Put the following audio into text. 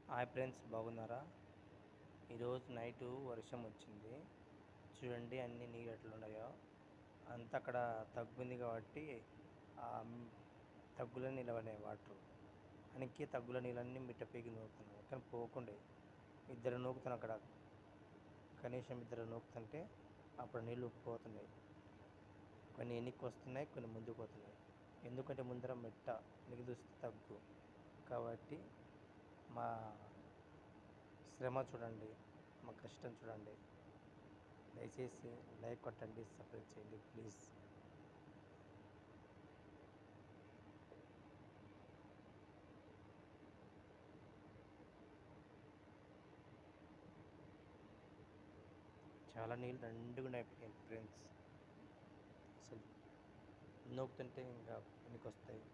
Hi friends, బాగున్నారా? ఈరోజు night వర్షం వచ్చింది. చూడండి అన్ని నీళ్ళు ఎట్లున్నాయో. అంతా అక్కడ తగ్గుంది కాబట్టి ఆ తగ్గులో నిలబడినాయి వాటర్. అనికి తగ్గుల నీళ్ళన్నీ మిట్టపైకి నూకుతున్నాయి, కానీ పోకుండే ఇద్దరు నూకుతున్నాం అక్కడ. కనీసం ఇద్దరు నూకుతుంటే అప్పుడు నీళ్ళు ఉప్పిపోతున్నాయి. కొన్ని ఎన్నికి వస్తున్నాయి, కొన్ని ముందుకు పోతున్నాయి. ఎందుకంటే ముందర మెట్ట ఎనికి చూస్తే తగ్గు కాబట్టి మా శ్రమ చూడండి, మా కష్టం చూడండి. దయచేసి లైక్ కొట్టండి, సబ్స్క్రైబ్ చేయండి ప్లీజ్. చాలా నీళ్ళు దండుగా అయిపోయాయి ఫ్రెండ్స్. అసలు నూకుతుంటే ఇంకా ఎనికి వస్తాయి.